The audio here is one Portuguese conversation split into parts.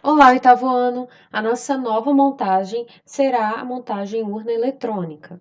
Olá, oitavo ano! A nossa nova montagem será a montagem urna eletrônica.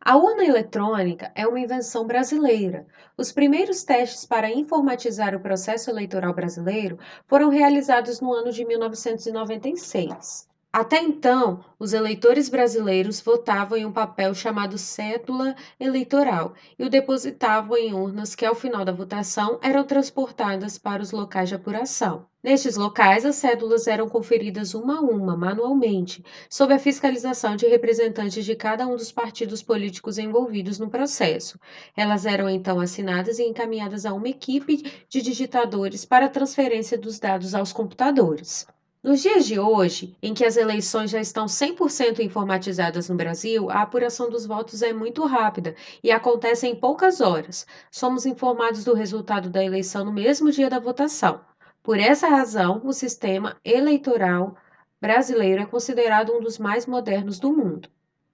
A urna eletrônica é uma invenção brasileira. Os primeiros testes para informatizar o processo eleitoral brasileiro foram realizados no ano de 1996. Até então, os eleitores brasileiros votavam em um papel chamado cédula eleitoral e o depositavam em urnas que, ao final da votação, eram transportadas para os locais de apuração. Nestes locais, as cédulas eram conferidas uma a uma, manualmente, sob a fiscalização de representantes de cada um dos partidos políticos envolvidos no processo. Elas eram então assinadas e encaminhadas a uma equipe de digitadores para transferência dos dados aos computadores. Nos dias de hoje, em que as eleições já estão 100% informatizadas no Brasil, a apuração dos votos é muito rápida e acontece em poucas horas. Somos informados do resultado da eleição no mesmo dia da votação. Por essa razão, o sistema eleitoral brasileiro é considerado um dos mais modernos do mundo.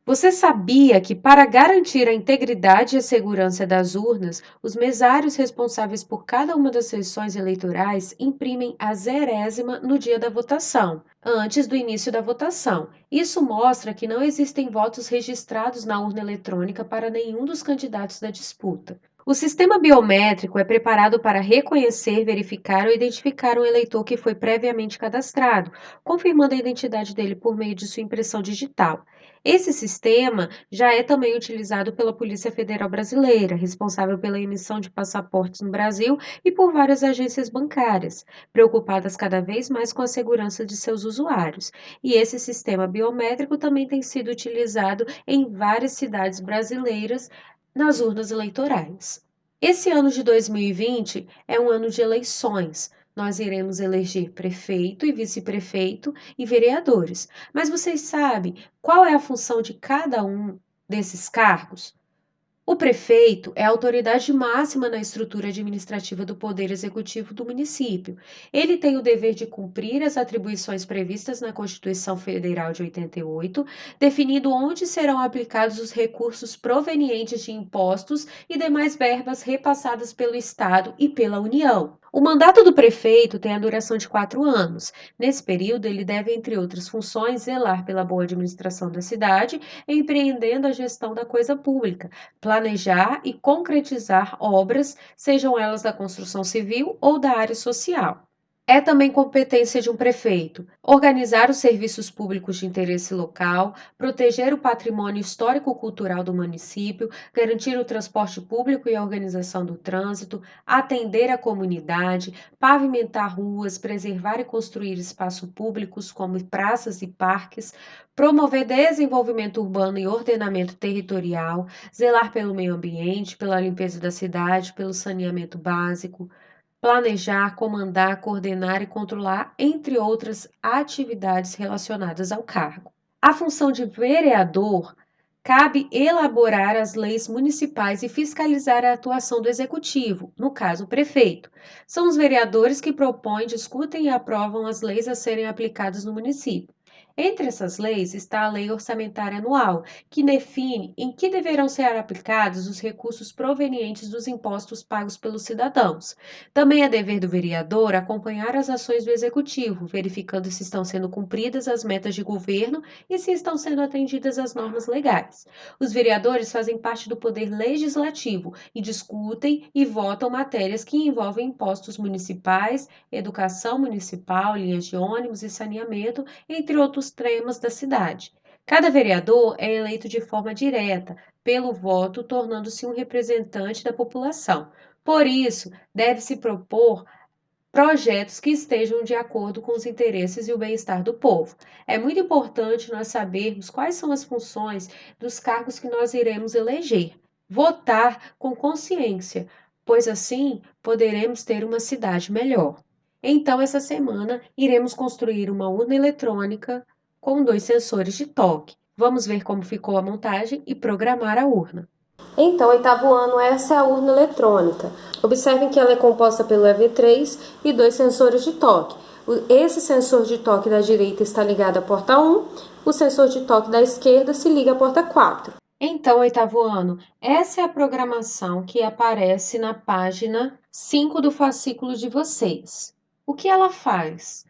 Você sabia que, para garantir a integridade e a segurança das urnas, os mesários responsáveis por cada uma das sessões eleitorais imprimem a zerésima no dia da votação, antes do início da votação? Isso mostra que não existem votos registrados na urna eletrônica para nenhum dos candidatos da disputa. O sistema biométrico é preparado para reconhecer, verificar ou identificar um eleitor que foi previamente cadastrado, confirmando a identidade dele por meio de sua impressão digital. Esse sistema já é também utilizado pela Polícia Federal Brasileira, responsável pela emissão de passaportes no Brasil, e por várias agências bancárias, preocupadas cada vez mais com a segurança de seus usuários. E esse sistema biométrico também tem sido utilizado em várias cidades brasileiras nas urnas eleitorais. Esse ano de 2020 é um ano de eleições. Nós iremos eleger prefeito e vice-prefeito e vereadores. Mas vocês sabem qual é a função de cada um desses cargos? O prefeito é a autoridade máxima na estrutura administrativa do Poder Executivo do município. Ele tem o dever de cumprir as atribuições previstas na Constituição Federal de 88, definindo onde serão aplicados os recursos provenientes de impostos e demais verbas repassadas pelo Estado e pela União. O mandato do prefeito tem a duração de 4 anos. Nesse período, ele deve, entre outras funções, zelar pela boa administração da cidade, empreendendo a gestão da coisa pública, planejar e concretizar obras, sejam elas da construção civil ou da área social. É também competência de um prefeito organizar os serviços públicos de interesse local, proteger o patrimônio histórico-cultural do município, garantir o transporte público e a organização do trânsito, atender a comunidade, pavimentar ruas, preservar e construir espaços públicos como praças e parques, promover desenvolvimento urbano e ordenamento territorial, zelar pelo meio ambiente, pela limpeza da cidade, pelo saneamento básico, planejar, comandar, coordenar e controlar, entre outras atividades relacionadas ao cargo. A função de vereador cabe elaborar as leis municipais e fiscalizar a atuação do executivo, no caso, o prefeito. São os vereadores que propõem, discutem e aprovam as leis a serem aplicadas no município. Entre essas leis está a Lei Orçamentária Anual, que define em que deverão ser aplicados os recursos provenientes dos impostos pagos pelos cidadãos. Também é dever do vereador acompanhar as ações do executivo, verificando se estão sendo cumpridas as metas de governo e se estão sendo atendidas as normas legais. Os vereadores fazem parte do poder legislativo e discutem e votam matérias que envolvem impostos municipais, educação municipal, linhas de ônibus e saneamento, entre outros temas da cidade. Cada vereador é eleito de forma direta, pelo voto, tornando-se um representante da população. Por isso, deve-se propor projetos que estejam de acordo com os interesses e o bem-estar do povo. É muito importante nós sabermos quais são as funções dos cargos que nós iremos eleger. Votar com consciência, pois assim poderemos ter uma cidade melhor. Então, essa semana, iremos construir uma urna eletrônica com 2 sensores de toque. Vamos ver como ficou a montagem e programar a urna. Então, oitavo ano, essa é a urna eletrônica. Observem que ela é composta pelo EV3 e 2 sensores de toque. Esse sensor de toque da direita está ligado à porta 1, o sensor de toque da esquerda se liga à porta 4. Então, oitavo ano, essa é a programação que aparece na página 5 do fascículo de vocês. O que ela faz?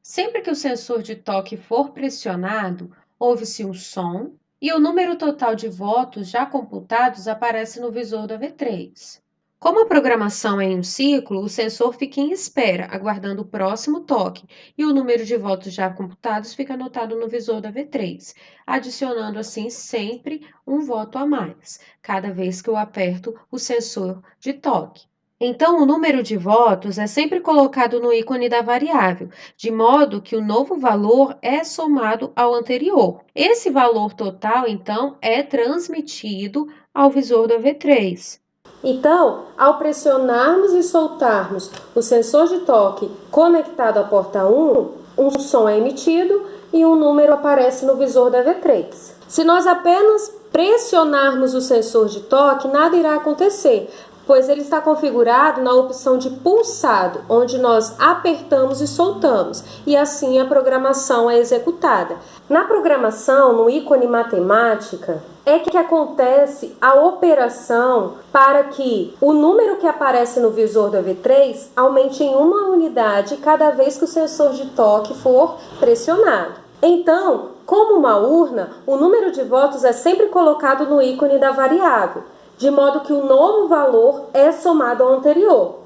Sempre que o sensor de toque for pressionado, ouve-se um som e o número total de votos já computados aparece no visor da V3. Como a programação é em um ciclo, o sensor fica em espera, aguardando o próximo toque, e o número de votos já computados fica anotado no visor da V3, adicionando assim sempre um voto a mais, cada vez que eu aperto o sensor de toque. Então, o número de votos é sempre colocado no ícone da variável, de modo que o novo valor é somado ao anterior. Esse valor total, então, é transmitido ao visor da V3. Então, ao pressionarmos e soltarmos o sensor de toque conectado à porta 1, um som é emitido e um número aparece no visor da V3. Se nós apenas pressionarmos o sensor de toque, nada irá acontecer, pois ele está configurado na opção de pulsado, onde nós apertamos e soltamos, e assim a programação é executada. Na programação, no ícone matemática, é que acontece a operação para que o número que aparece no visor da V3 aumente em uma unidade cada vez que o sensor de toque for pressionado. Então, como uma urna, o número de votos é sempre colocado no ícone da variável, de modo que o novo valor é somado ao anterior.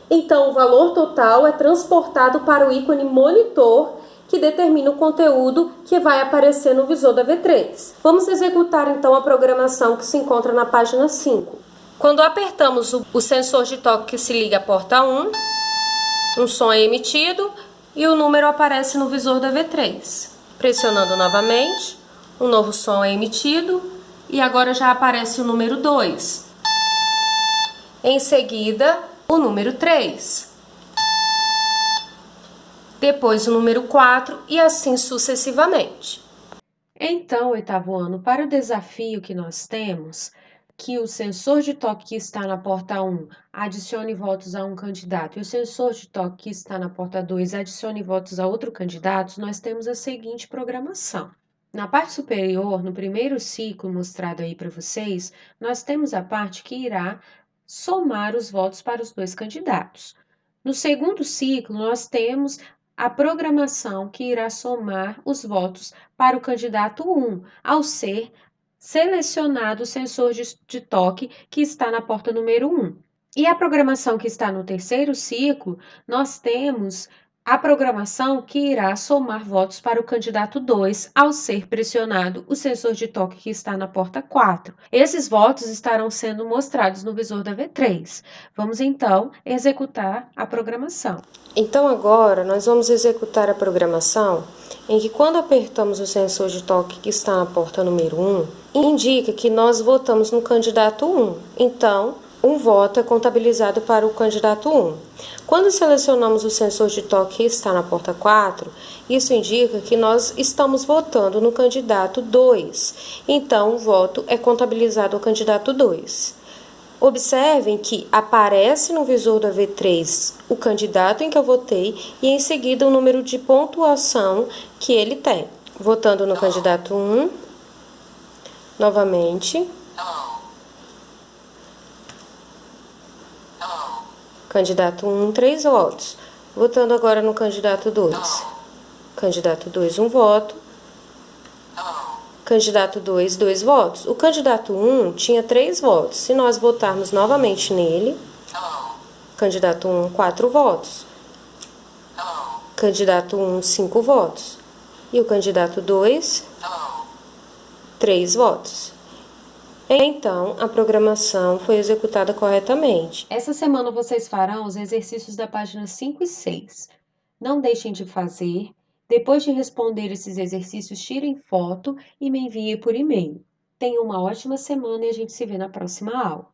Então, o valor total é transportado para o ícone monitor, que determina o conteúdo que vai aparecer no visor da V3. Vamos executar então a programação que se encontra na página 5. Quando apertamos o sensor de toque que se liga à porta 1, um som é emitido e o número aparece no visor da V3. Pressionando novamente, um novo som é emitido e agora já aparece o número 2. Em seguida, o número 3. Depois o número 4 e assim sucessivamente. Então, oitavo ano, para o desafio que nós temos, que o sensor de toque que está na porta 1 adicione votos a um candidato e o sensor de toque que está na porta 2 adicione votos a outro candidato, nós temos a seguinte programação. Na parte superior, no primeiro ciclo mostrado aí para vocês, nós temos a parte que irá somar os votos para os dois candidatos. No segundo ciclo, nós temos a programação que irá somar os votos para o candidato 1, ao ser selecionado o sensor de toque que está na porta número 1. E a programação que está no terceiro ciclo, nós temos a programação que irá somar votos para o candidato 2 ao ser pressionado o sensor de toque que está na porta 4. Esses votos estarão sendo mostrados no visor da V3. Vamos então executar a programação. Então agora nós vamos executar a programação em que quando apertamos o sensor de toque que está na porta número 1, indica que nós votamos no candidato 1. Então, um voto é contabilizado para o candidato 1. Quando selecionamos o sensor de toque que está na porta 4, isso indica que nós estamos votando no candidato 2. Então, o voto é contabilizado ao candidato 2. Observem que aparece no visor da V3 o candidato em que eu votei e em seguida o número de pontuação que ele tem. Votando no candidato 1, novamente. Candidato 1, 3 votos. Votando agora no candidato 2. Candidato 2, 1 voto. Candidato 2, 2 votos. O candidato 1 tinha 3 votos. Se nós votarmos novamente nele, candidato 1, 4 votos. Candidato 1, 5 votos. E o candidato 2, 3 votos. Então, a programação foi executada corretamente. Essa semana vocês farão os exercícios da página 5 e 6. Não deixem de fazer. Depois de responder esses exercícios, tirem foto e me enviem por e-mail. Tenham uma ótima semana e a gente se vê na próxima aula.